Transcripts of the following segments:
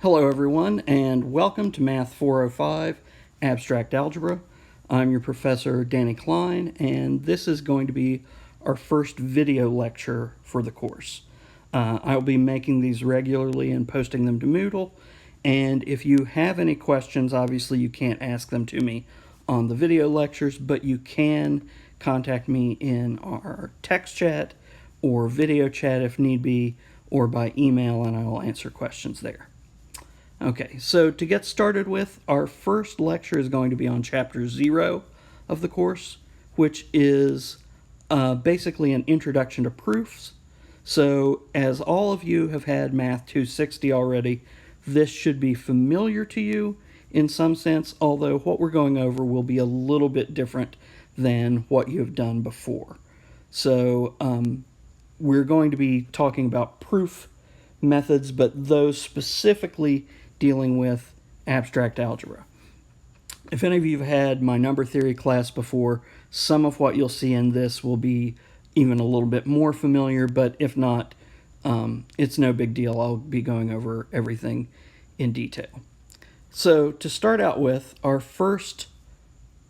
Hello everyone, and welcome to Math 405 Abstract Algebra. I'm your professor Danny Klein, and this is going to be our first video lecture for the course. I'll be making these regularly and posting them to Moodle, and if you have any questions, obviously you can't ask them to me on the video lectures, but you can contact me in our text chat or video chat if need be, or by email, and I will answer questions there. Okay, so to get started with, our first lecture is going to be on Chapter 0 of the course, which is basically an introduction to proofs. So as all of you have had Math 260 already, this should be familiar to you in some sense, although what we're going over will be a little bit different than what you have done before. So we're going to be talking about proof methods, but those specifically dealing with abstract algebra. If any of you have had my number theory class before, some of what you'll see in this will be even a little bit more familiar, but if not, it's no big deal. I'll be going over everything in detail. So to start out with, our first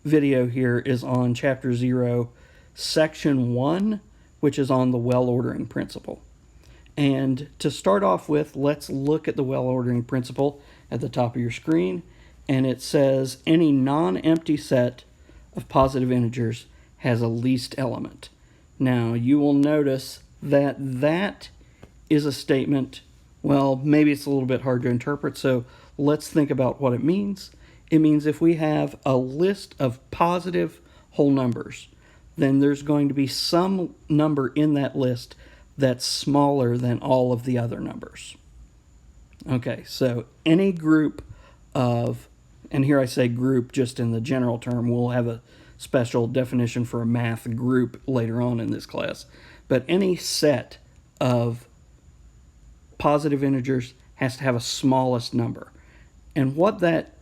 video here is on Chapter 0, Section 1, which is on the well-ordering principle. And to start off with, let's look at the well-ordering principle at the top of your screen. And it says any non-empty set of positive integers has a least element. Now, you will notice that that is a statement, well, maybe it's a little bit hard to interpret, so let's think about what it means. It means if we have a list of positive whole numbers, then there's going to be some number in that list that's smaller than all of the other numbers. Okay, so any group of, and here I say group just in the general term, we'll have a special definition for a math group later on in this class, but any set of positive integers has to have a smallest number. And what that,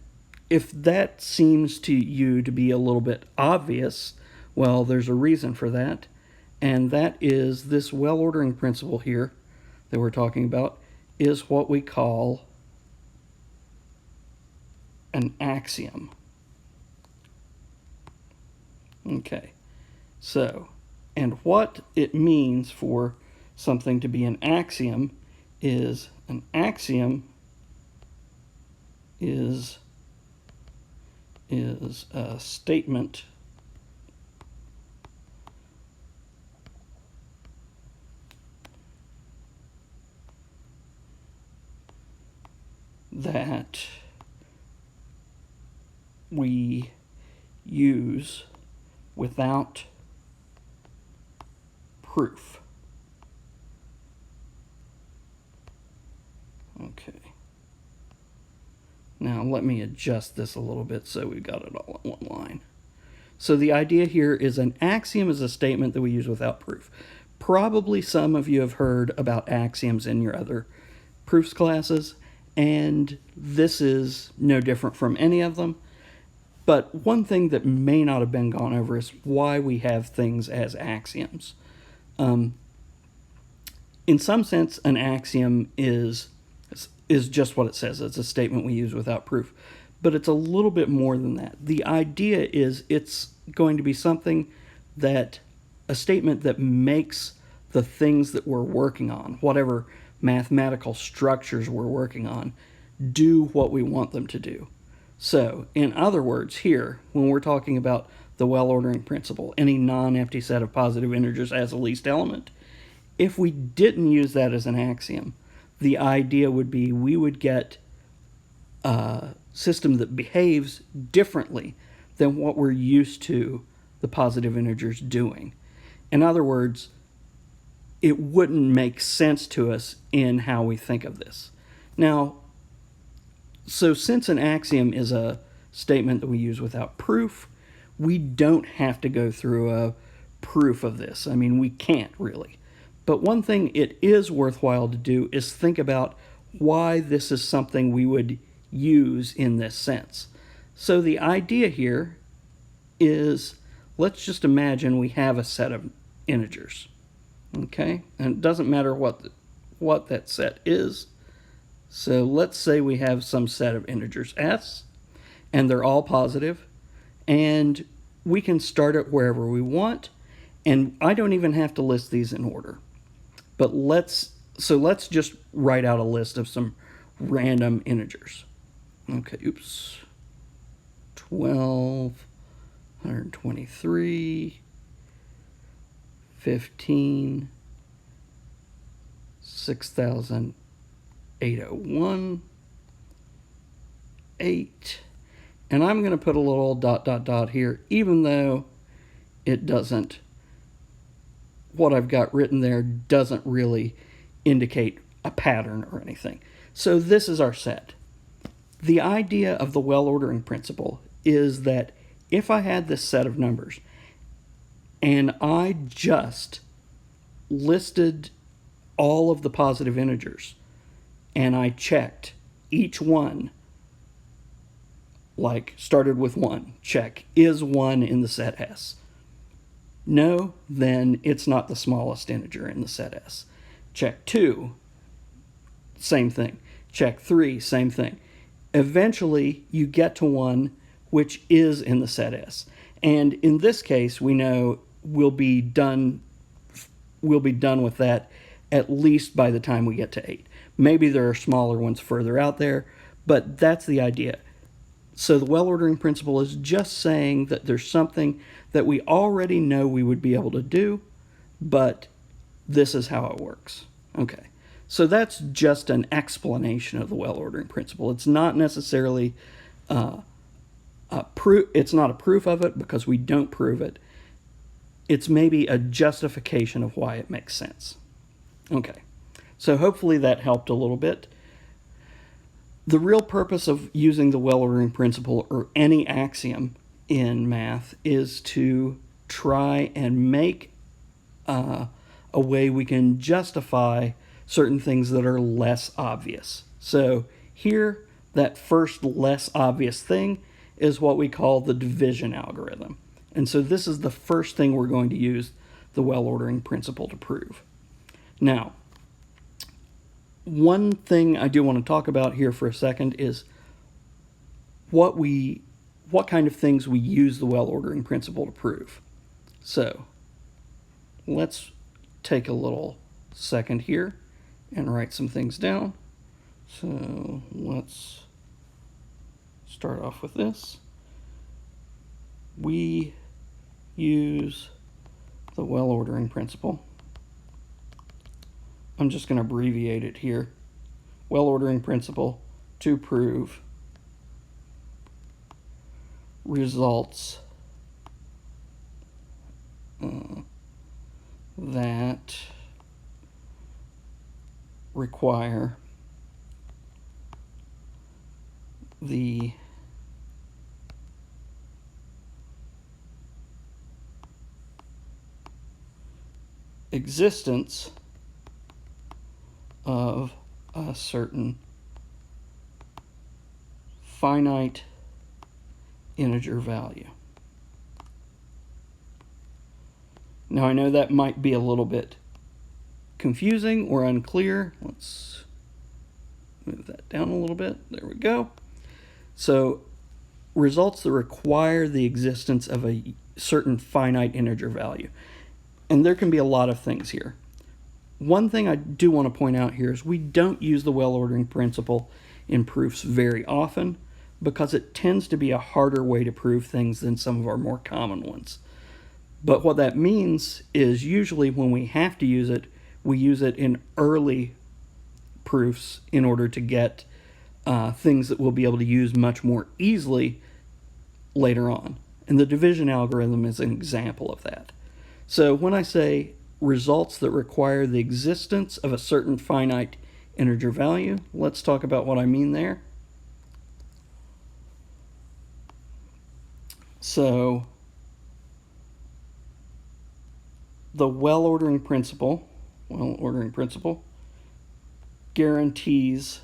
if that seems to you to be a little bit obvious, well, there's a reason for that. And that is this well-ordering principle here that we're talking about is what we call an axiom. Okay, so, and what it means for something to be an axiom is an axiom is a statement that we use without proof. Okay. Now let me adjust this a little bit so we've got it all in one line. So the idea here is an axiom is a statement that we use without proof. Probably some of you have heard about axioms in your other proofs classes, and this is no different from any of them. But one thing that may not have been gone over is why we have things as axioms. In some sense, an axiom is just what it says. It's a statement we use without proof. But it's a little bit more than that. The idea is it's going to be something that, a statement that makes the things that we're working on, whatever mathematical structures we're working on, do what we want them to do. So, in other words, here, when we're talking about the well-ordering principle, any non-empty set of positive integers has a least element. If we didn't use that as an axiom, the idea would be we would get a system that behaves differently than what we're used to the positive integers doing. In other words, it wouldn't make sense to us in how we think of this. Now, so since an axiom is a statement that we use without proof, we don't have to go through a proof of this. I mean, we can't really. But one thing it is worthwhile to do is think about why this is something we would use in this sense. So the idea here is, let's just imagine we have a set of integers. Okay, and it doesn't matter what that set is. So let's say we have some set of integers s, and they're all positive, and we can start it wherever we want, and I don't even have to list these in order. But let's just write out a list of some random integers. Okay, oops. 12, 123, 15, 6,801, 8, and I'm going to put a little ... here, even though it doesn't, what I've got written there doesn't really indicate a pattern or anything. So this is our set. The idea of the well-ordering principle is that if I had this set of numbers and I just listed all of the positive integers and I checked each one, like started with 1, check, is 1 in the set S? No, then it's not the smallest integer in the set S. Check 2, same thing. Check 3, same thing. Eventually, you get to 1 which is in the set S. And in this case, we know we'll be done with that at least by the time we get to 8. Maybe there are smaller ones further out there, but that's the idea. So the well-ordering principle is just saying that there's something that we already know we would be able to do, but this is how it works. Okay, so that's just an explanation of the well-ordering principle. It's not necessarily it's not a proof of it because we don't prove it. It's maybe a justification of why it makes sense. Okay, so hopefully that helped a little bit. The real purpose of using the well-ordering principle or any axiom in math is to try and make a way we can justify certain things that are less obvious. So here, that first less obvious thing is what we call the division algorithm. And so this is the first thing we're going to use the well-ordering principle to prove. Now, one thing I do want to talk about here for a second is what kind of things we use the well-ordering principle to prove. So let's take a little second here and write some things down. So let's start off with this. We use the well-ordering principle. I'm just going to abbreviate it here. Well-ordering principle to prove results that require the existence of a certain finite integer value. Now I know that might be a little bit confusing or unclear. Let's move that down a little bit. There we go. So results that require the existence of a certain finite integer value. And there can be a lot of things here. One thing I do want to point out here is we don't use the well-ordering principle in proofs very often because it tends to be a harder way to prove things than some of our more common ones. But what that means is usually when we have to use it, we use it in early proofs in order to get things that we'll be able to use much more easily later on. And the division algorithm is an example of that. So when I say results that require the existence of a certain finite integer value, let's talk about what I mean there. So the well-ordering principle guarantees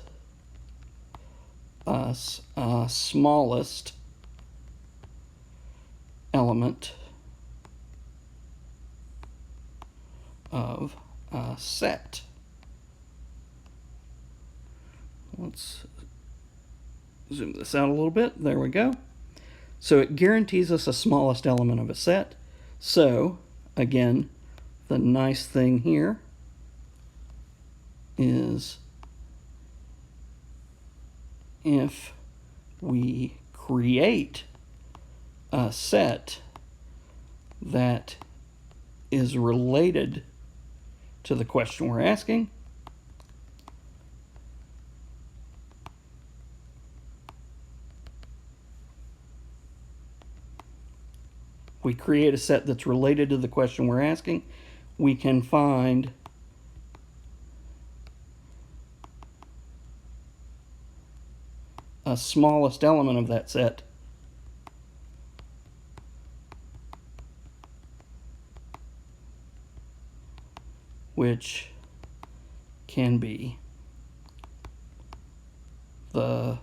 us a smallest element of a set. let's zoom this out a little bit. There we go. So it guarantees us a smallest element of a set. So, again, the nice thing here is if we create a set that is related to the question we're asking, we create a set that's related to the question we're asking, we can find a smallest element of that set which can be the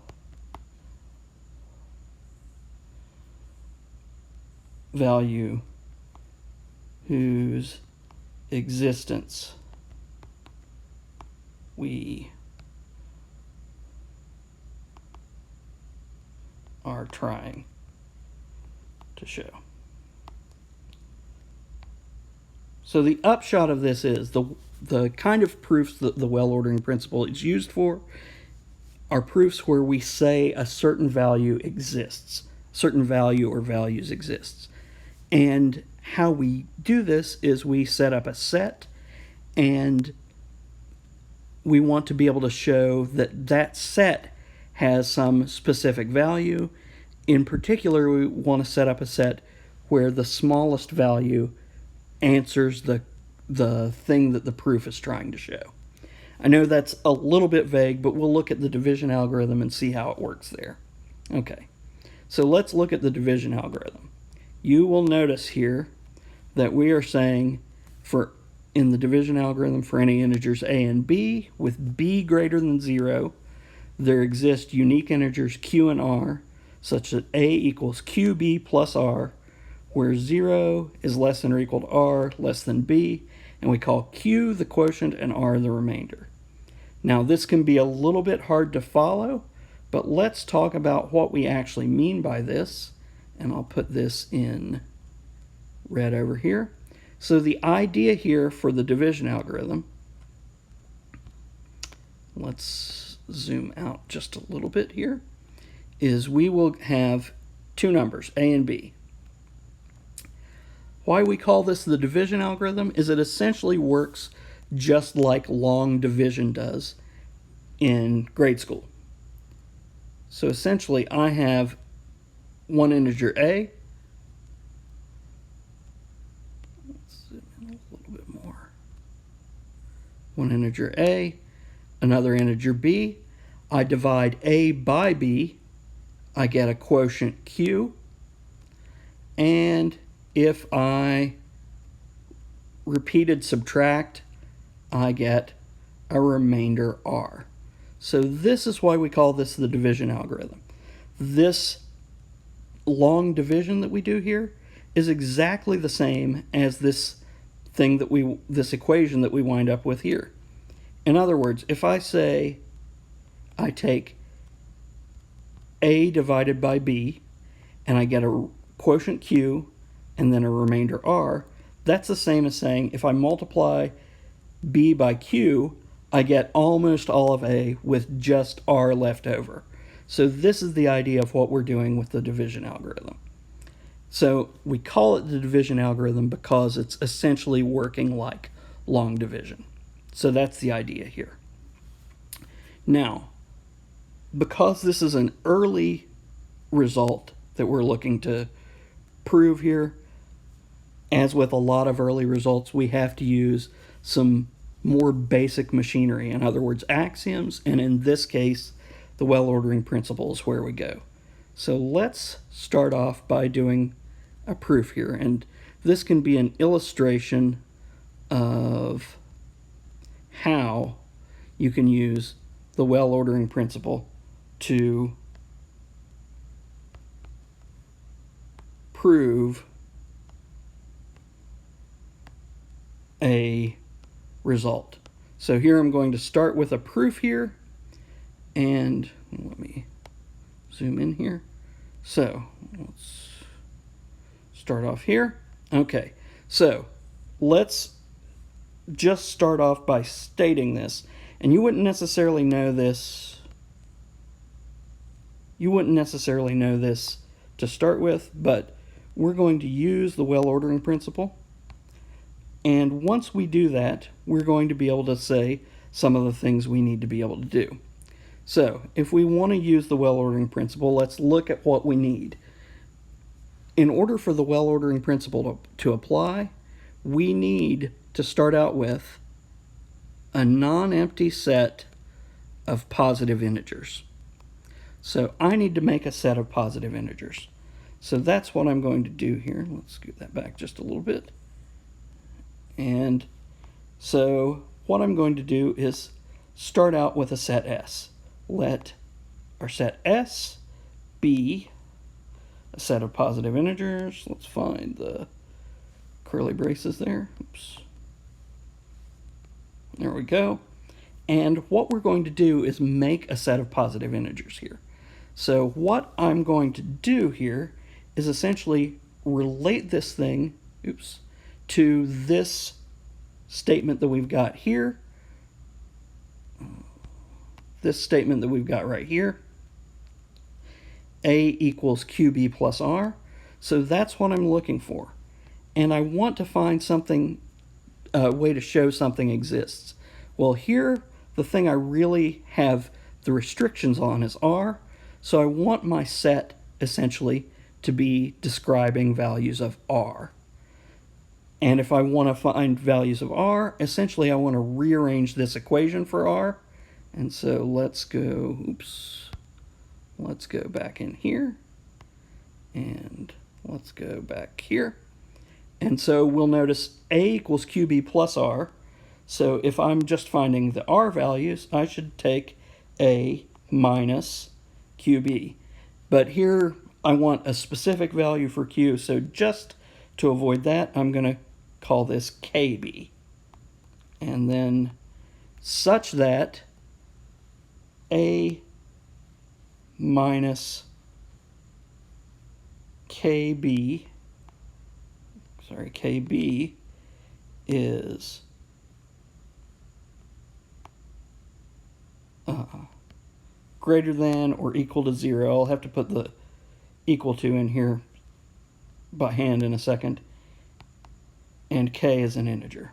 value whose existence we are trying to show. So the upshot of this is the kind of proofs that the well-ordering principle is used for are proofs where we say a certain value exists, certain value or values exists. And how we do this is we set up a set, and we want to be able to show that that set has some specific value. In particular, we want to set up a set where the smallest value answers the thing that the proof is trying to show. I know that's a little bit vague, but we'll look at the division algorithm and see how it works there. Okay, so let's look at the division algorithm. You will notice here that we are saying in the division algorithm for any integers a and b, with b greater than 0, there exist unique integers q and r, such that a equals qb plus r, where 0 is less than or equal to r less than b, and we call q the quotient and r the remainder. Now this can be a little bit hard to follow, but let's talk about what we actually mean by this, and I'll put this in red over here. So the idea here for the division algorithm, let's zoom out just a little bit here, is we will have two numbers, a and b. Why we call this the division algorithm is it essentially works just like long division does in grade school. So essentially I have one integer a. Let's zoom in a little bit more. One integer a, another integer b. I divide a by b, I get a quotient q, and if I repeated subtract, I get a remainder r. So this is why we call this the division algorithm. This long division that we do here is exactly the same as this equation that we wind up with here. In other words, if I say I take a divided by b and I get a quotient q and then a remainder r, that's the same as saying if I multiply b by q, I get almost all of a with just r left over. So this is the idea of what we're doing with the division algorithm. So we call it the division algorithm because it's essentially working like long division. So that's the idea here. Now, because this is an early result that we're looking to prove here, as with a lot of early results, we have to use some more basic machinery. In other words, axioms, and in this case, the well-ordering principle is where we go. So let's start off by doing a proof here, and this can be an illustration of how you can use the well-ordering principle to prove a result. So here I'm going to start with a proof here, and zoom in here. So let's start off here. Okay, so let's just start off by stating this. And you wouldn't necessarily know this. You wouldn't necessarily know this to start with, but we're going to use the well ordering principle. And once we do that, we're going to be able to say some of the things we need to be able to do. So if we want to use the well ordering principle, let's look at what we need. In order for the well ordering principle to apply, we need to start out with a non-empty set of positive integers. So I need to make a set of positive integers. So that's what I'm going to do here. Let's scoot that back just a little bit. And so what I'm going to do is start out with a set S. Let our set S be a set of positive integers. Let's find the curly braces there. Oops. There we go. And what we're going to do is make a set of positive integers here. So what I'm going to do here is essentially relate this thing, to this statement that we've got here, this statement that we've got right here, A equals QB plus R. So that's what I'm looking for. And I want to find something, a way to show something exists. Well, here, the thing I really have the restrictions on is R. So I want my set, essentially, to be describing values of R. And if I want to find values of R, essentially I want to rearrange this equation for R. And so let's go, let's go back in here. And let's go back here. And so we'll notice A equals QB plus R. So if I'm just finding the R values, I should take A minus QB. But here I want a specific value for Q, so just to avoid that, I'm going to call this KB. And then such that A minus KB, KB is greater than or equal to 0. I'll have to put the equal to in here by hand in a second. And K is an integer.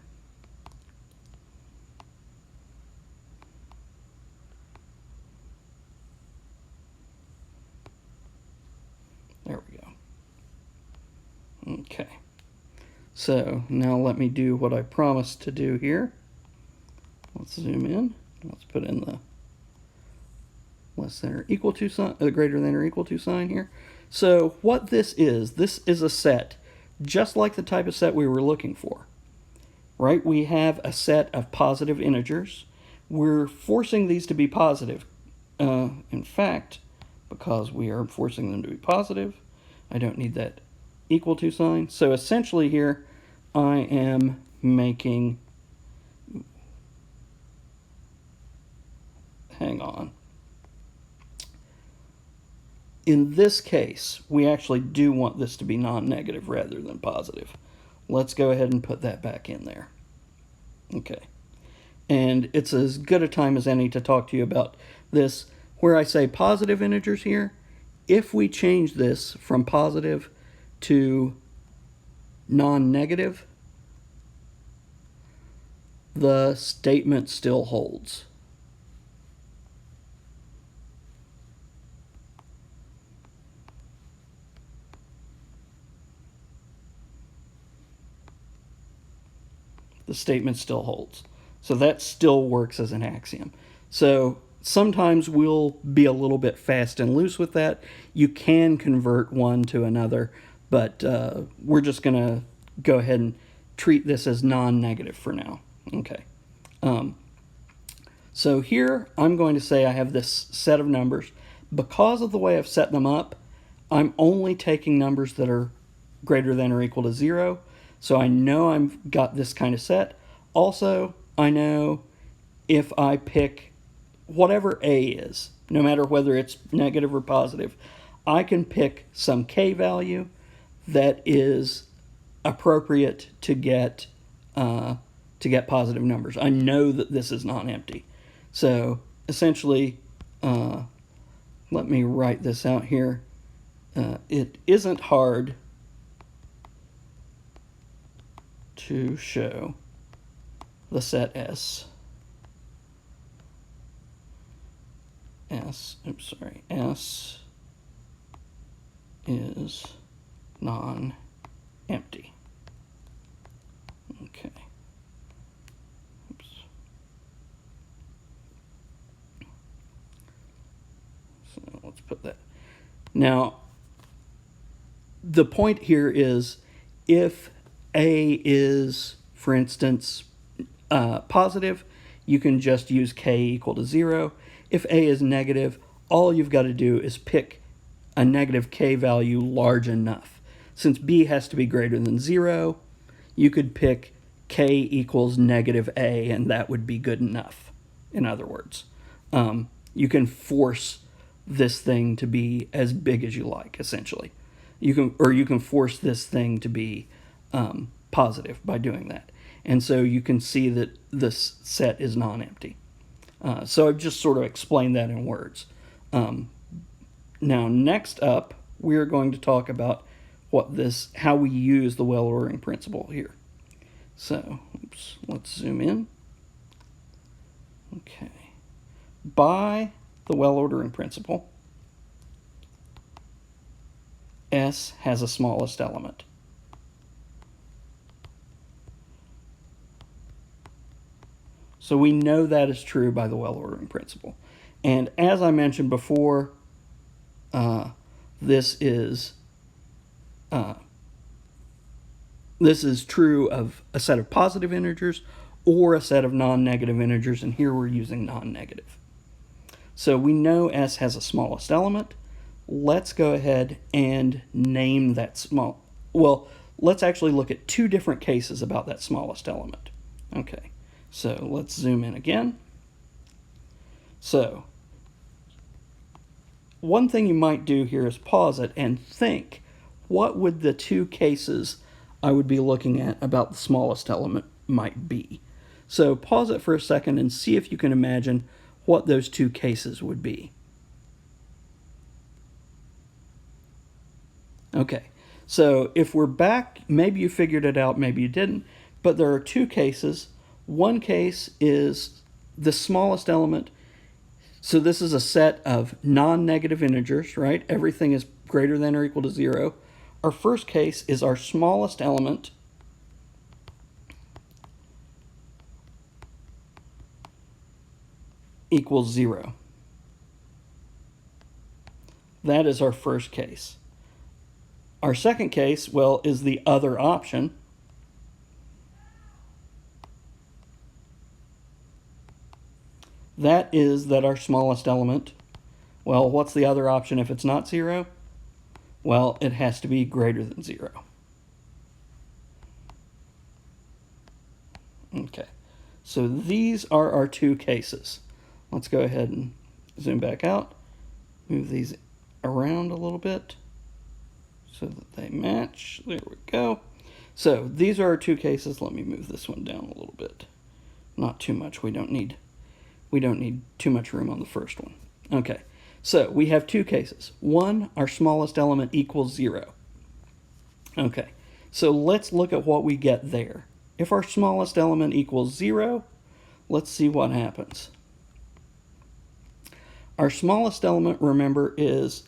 There we go. Okay. So now let me do what I promised to do here. Let's zoom in. Let's put in the less than or equal to sign, greater than or equal to sign here. So what this is a set just like the type of set we were looking for, right? We have a set of positive integers. We're forcing these to be positive. In fact, because we are forcing them to be positive, I don't need that equal to sign. So essentially here, I am making, hang on. In this case, we actually do want this to be non-negative rather than positive. Let's go ahead and put that back in there. Okay. And it's as good a time as any to talk to you about this. Where I say positive integers here, if we change this from positive to non-negative, the statement still holds. The statement still holds. So that still works as an axiom. So sometimes we'll be a little bit fast and loose with that. You can convert one to another, but we're just going to go ahead and treat this as non-negative for now. Okay. So here I'm going to say I have this set of numbers. Because of the way I've set them up, I'm only taking numbers that are greater than or equal to 0. So I know I've got this kind of set. Also, I know if I pick whatever A is, no matter whether it's negative or positive, I can pick some k value that is appropriate to get positive numbers. I know that this is non-empty. So essentially, let me write this out here. It isn't hard to show the set S is non-empty. Okay. Oops. So let's put that. Now, the point here is if A is, for instance, positive, you can just use k equal to 0. If A is negative, all you've got to do is pick a negative k value large enough. Since B has to be greater than 0, you could pick k equals negative A, and that would be good enough. In other words, you can force this thing to be as big as you like, essentially. You can force this thing to be positive by doing that. And so you can see that this set is non-empty. So I've just sort of explained that in words. Now, next up, we're going to talk about how we use the well-ordering principle here. So, let's zoom in. Okay. By the well-ordering principle, S has a smallest element. So we know that is true by the well-ordering principle. And as I mentioned before, this is true of a set of positive integers or a set of non-negative integers, and here we're using non-negative. So we know S has a smallest element. Let's go ahead and name that small. Well, let's actually look at two different cases about that smallest element. Okay. So let's zoom in again. So one thing you might do here is pause it and think, what would the two cases I would be looking at about the smallest element might be? So pause it for a second and see if you can imagine what those two cases would be. Okay, so if we're back, maybe you figured it out, maybe you didn't, but there are two cases. One case is the smallest element. So this is a set of non-negative integers, right? Everything is greater than or equal to 0. Our first case is our smallest element equals 0. That is our first case. Our second case, well, is the other option. That is that our smallest element, well, what's the other option if it's not 0? Well, it has to be greater than 0. Okay, so these are our two cases. Let's go ahead and zoom back out, move these around a little bit so that they match. There we go. So these are our two cases. Let me move this one down a little bit. Not too much. We don't need too much room on the first one. Okay, so we have two cases. One, our smallest element equals 0. Okay, so let's look at what we get there. If our smallest element equals 0, let's see what happens. Our smallest element, remember, is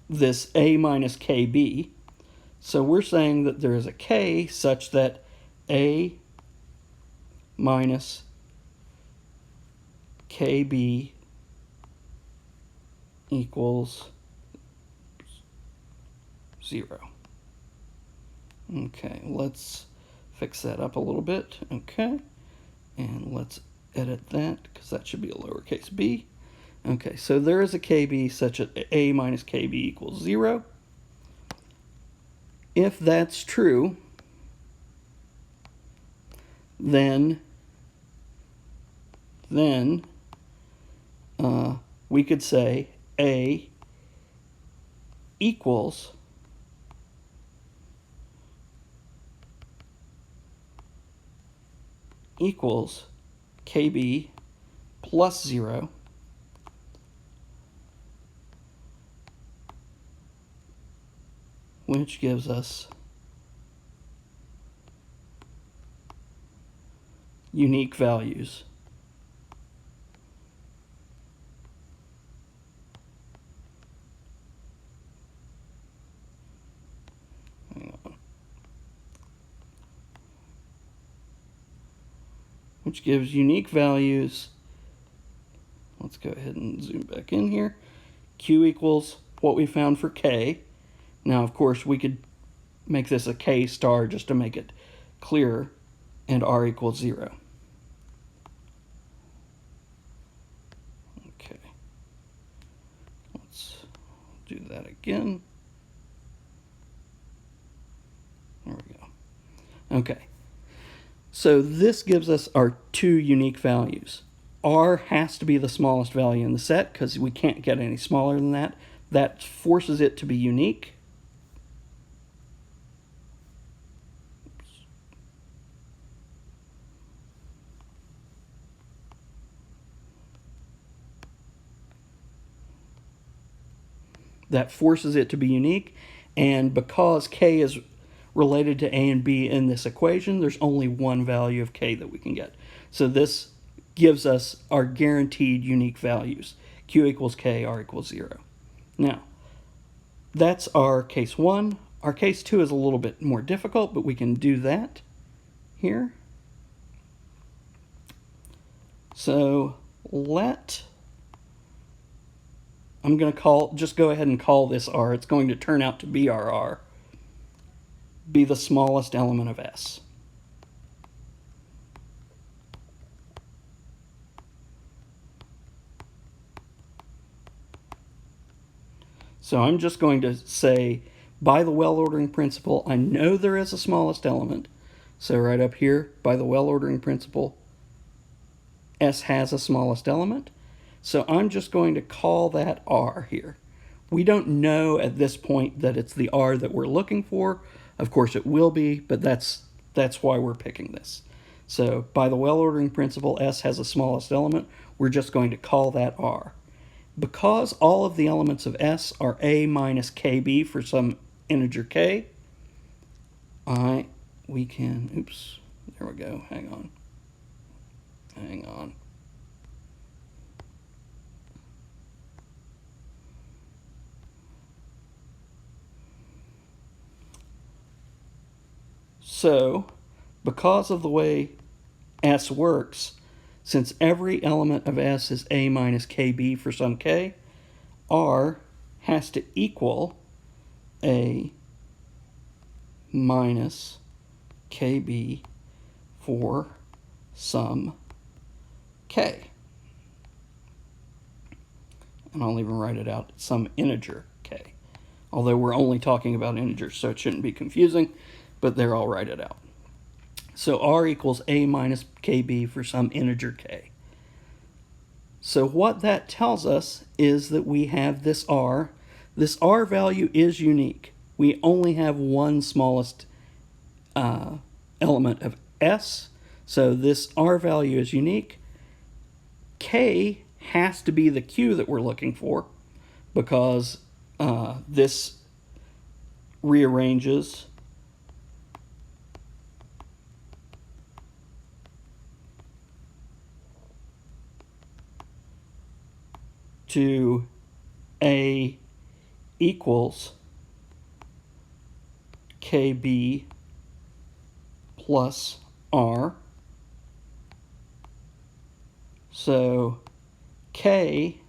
this A minus KB. So we're saying that there is a K such that A minus KB equals 0. Okay, let's fix that up a little bit. Okay, and let's edit that because that should be a lowercase b. Okay, so there is a KB such that A minus KB equals 0. If that's true, then we could say A equals KB plus 0 which gives us unique values. Hang on. Which gives unique values. Let's go ahead and zoom back in here. Q equals what we found for K. Now, of course, we could make this a K star just to make it clearer, and R equals 0. Okay. Let's do that again. There we go. Okay. So this gives us our two unique values. R has to be the smallest value in the set because we can't get any smaller than that. That forces it to be unique. That forces it to be unique, and because K is related to A and B in this equation, there's only one value of K that we can get. So this gives us our guaranteed unique values. Q equals K, R equals 0. Now, that's our case 1. Our case 2 is a little bit more difficult, but we can do that here. So I'm going to just go ahead and call this R. It's going to turn out to be our R. Be the smallest element of S. So I'm just going to say, by the well-ordering principle, I know there is a smallest element. So right up here, by the well-ordering principle, S has a smallest element. So I'm just going to call that R here. We don't know at this point that it's the R that we're looking for. Of course it will be, but that's why we're picking this. So by the well-ordering principle, S has the smallest element. We're just going to call that R. Because all of the elements of S are A minus KB for some integer K, we can, oops, there we go, hang on. So, because of the way S works, since every element of S is A minus KB for some K, R has to equal A minus KB for some K. And I'll even write it out, some integer K. Although we're only talking about integers, so it shouldn't be confusing, but there I'll write it out. So R equals A minus KB for some integer K. So what that tells us is that we have this R. This R value is unique. We only have one smallest element of S. So this R value is unique. K has to be the Q that we're looking for because this rearranges to A equals KB plus R. So K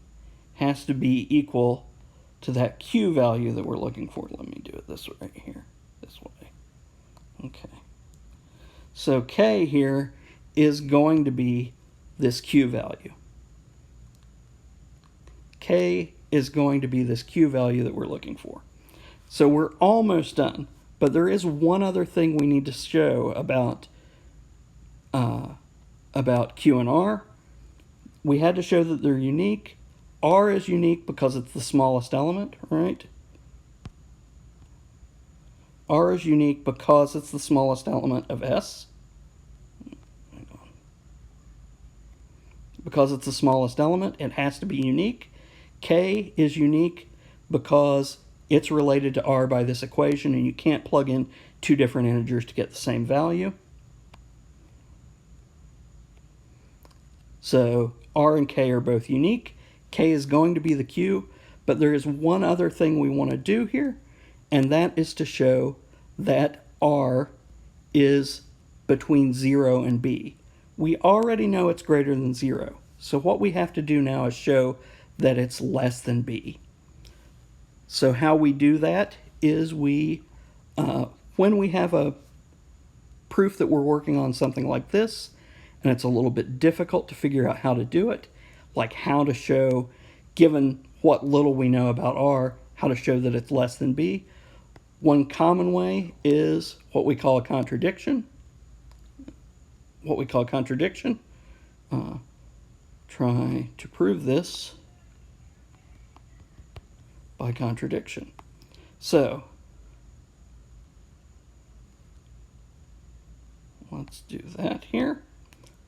has to be equal to that Q value that we're looking for. Let me do it this right here, this way. Okay. So K here is going to be this Q value. K is going to be this Q value that we're looking for. So we're almost done, but there is one other thing we need to show about about Q and R. We had to show that they're unique. R is unique because it's the smallest element, right? R is unique because it's the smallest element of S. Because it's the smallest element, it has to be unique. K is unique because it's related to R by this equation, and you can't plug in two different integers to get the same value. So R and K are both unique. K is going to be the Q, but there is one other thing we want to do here, and that is to show that R is between 0 and B. We already know it's greater than 0, so what we have to do now is show that it's less than B. So how we do that is when we have a proof that we're working on something like this, and it's a little bit difficult to figure out how to do it, like how to show, given what little we know about R, how to show that it's less than B. One common way is what we call a contradiction. Try to prove this by contradiction. So let's do that here.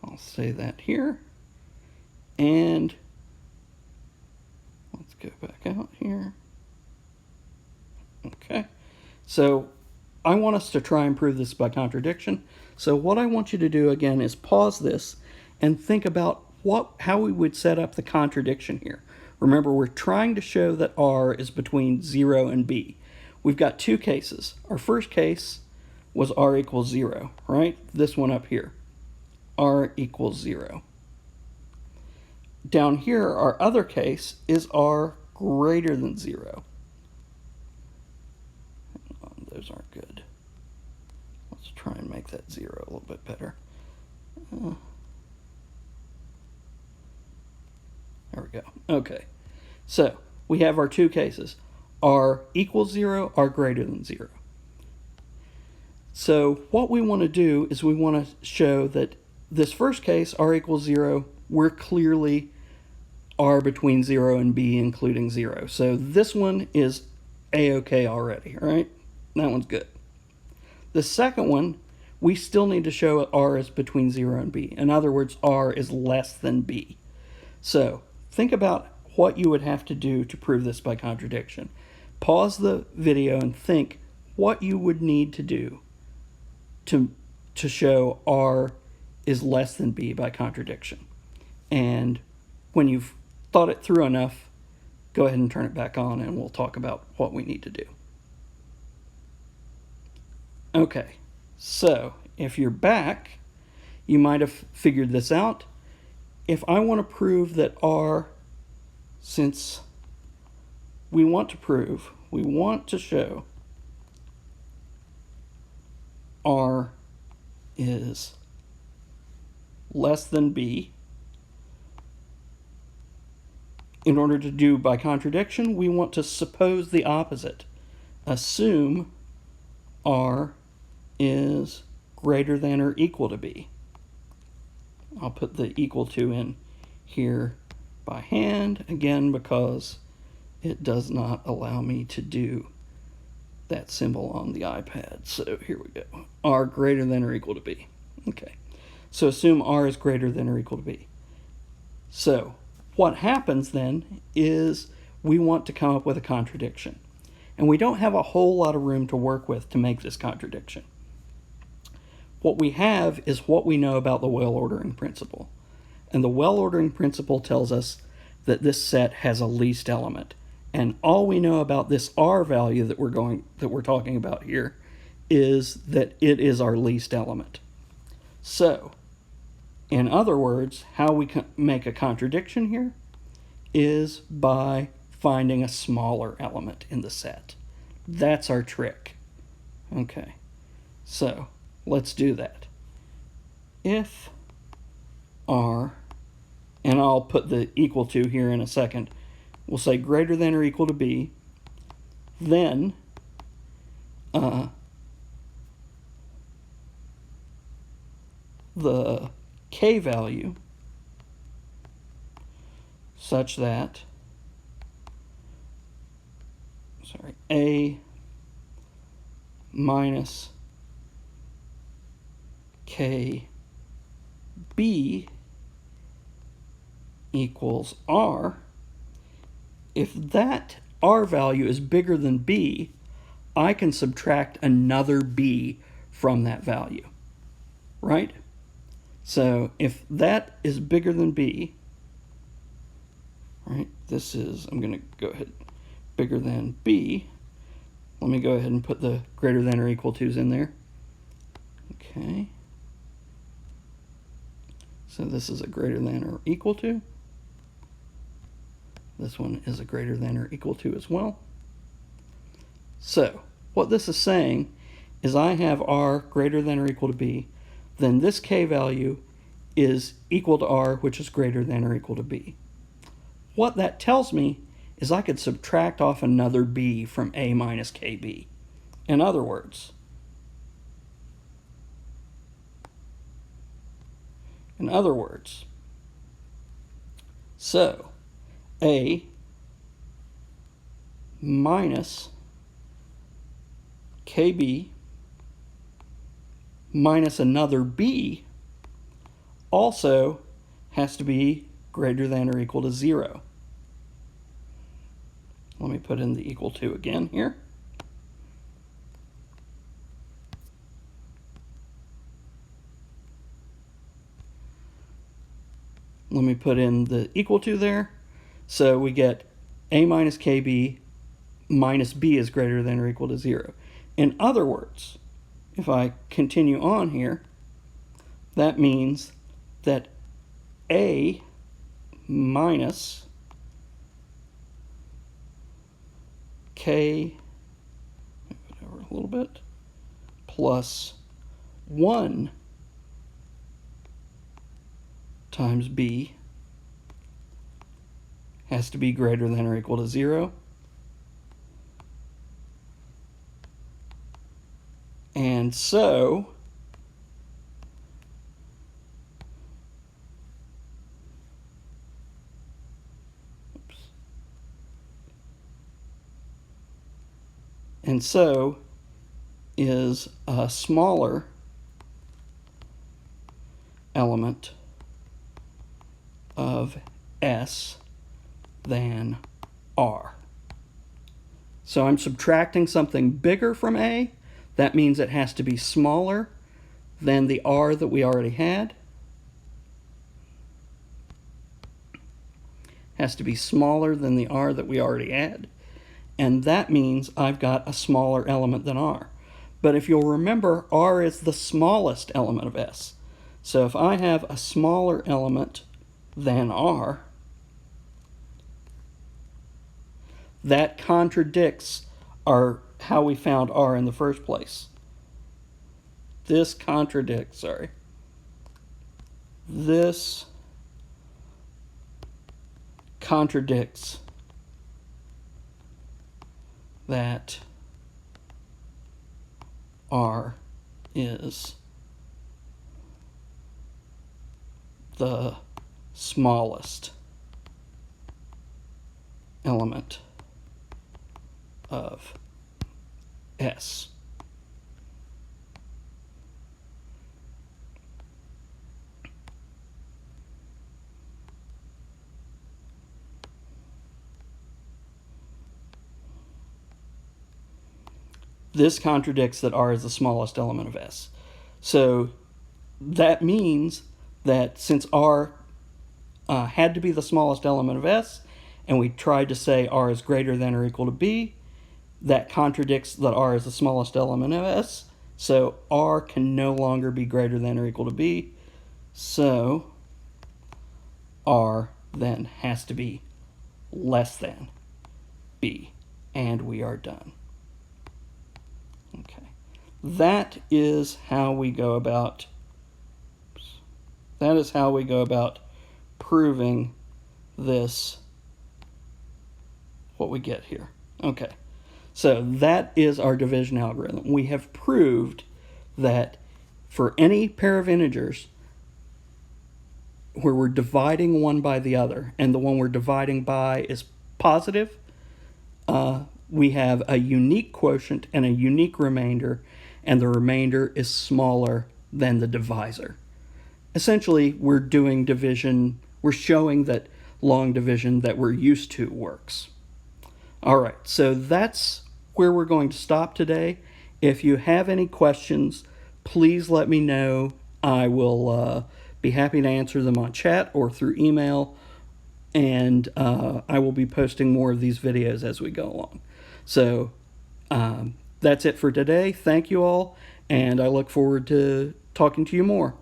I'll say that here. And let's go back out here. Okay. So I want us to try and prove this by contradiction. So what I want you to do again is pause this and think about how we would set up the contradiction here. Remember, we're trying to show that R is between 0 and B. We've got two cases. Our first case was R equals 0, right? This one up here, R equals 0. Down here, our other case is R greater than 0. Those aren't good. Let's try and make that 0 a little bit better. There we go. Okay. So we have our two cases. R equals 0, R greater than 0. So what we want to do is we want to show that this first case, R equals 0, we're clearly R between 0 and B, including 0. So this one is A-OK already, right? That one's good. The second one, we still need to show R is between 0 and B. In other words, R is less than B. So think about what you would have to do to prove this by contradiction. Pause the video and think what you would need to do to show R is less than B by contradiction. And when you've thought it through enough, go ahead and turn it back on and we'll talk about what we need to do. Okay, so if you're back, you might have figured this out. If I want to prove that R, since we want to show R is less than B, in order to do by contradiction, we want to suppose the opposite. Assume R is greater than or equal to B. I'll put the equal to in here by hand, again, because it does not allow me to do that symbol on the iPad. So here we go. R greater than or equal to B. Okay. So assume R is greater than or equal to B. So what happens then is we want to come up with a contradiction. And we don't have a whole lot of room to work with to make this contradiction. What we have is what we know about the well-ordering principle. And the well-ordering principle tells us that this set has a least element. And all we know about this R value that we're talking about here is that it is our least element. So, in other words, how we can make a contradiction here is by finding a smaller element in the set. That's our trick. Okay, so let's do that. If R, and I'll put the equal to here in a second, we'll say greater than or equal to B, then the k value such that, a minus kb equals r, if that r value is bigger than b, I can subtract another b from that value, right? So if that is bigger than b, right, this is, I'm going to go ahead, bigger than b. Let me go ahead and put the greater than or equal to's in there. Okay. So this is a greater than or equal to. This one is a greater than or equal to as well. So what this is saying is I have r greater than or equal to b, then this k value is equal to r, which is greater than or equal to b. What that tells me is I could subtract off another b from a minus kb. In other words, so a minus kb minus another b also has to be greater than or equal to 0. Let me put in the equal to again here. Let me put in the equal to there. So we get a minus kb minus b is greater than or equal to 0. In other words, if I continue on here, that means that a minus k, whatever, a little bit, plus 1 times b has to be greater than or equal to 0. And so is a smaller element of S than R. So I'm subtracting something bigger from A. That means it has to be smaller than the R that we already had. Has to be smaller than the R that we already had. And that means I've got a smaller element than R. But if you'll remember, R is the smallest element of S. So if I have a smaller element than R, that contradicts how we found R in the first place. This contradicts, this contradicts that R is the smallest element of S. This contradicts that R is the smallest element of S. So that means that since R had to be the smallest element of S, and we tried to say R is greater than or equal to B, that contradicts that R is the smallest element of S. So R can no longer be greater than or equal to B. So R then has to be less than B. And we are done. Okay. That is how we go about proving this, what we get here. Okay. So that is our division algorithm. We have proved that for any pair of integers, where we're dividing one by the other, and the one we're dividing by is positive, we have a unique quotient and a unique remainder, and the remainder is smaller than the divisor. Essentially, we're doing division, we're showing that long division that we're used to works. All right, so that's where we're going to stop today. If you have any questions, please let me know. I will be happy to answer them on chat or through email, and I will be posting more of these videos as we go along. So that's it for today. Thank you all, and I look forward to talking to you more.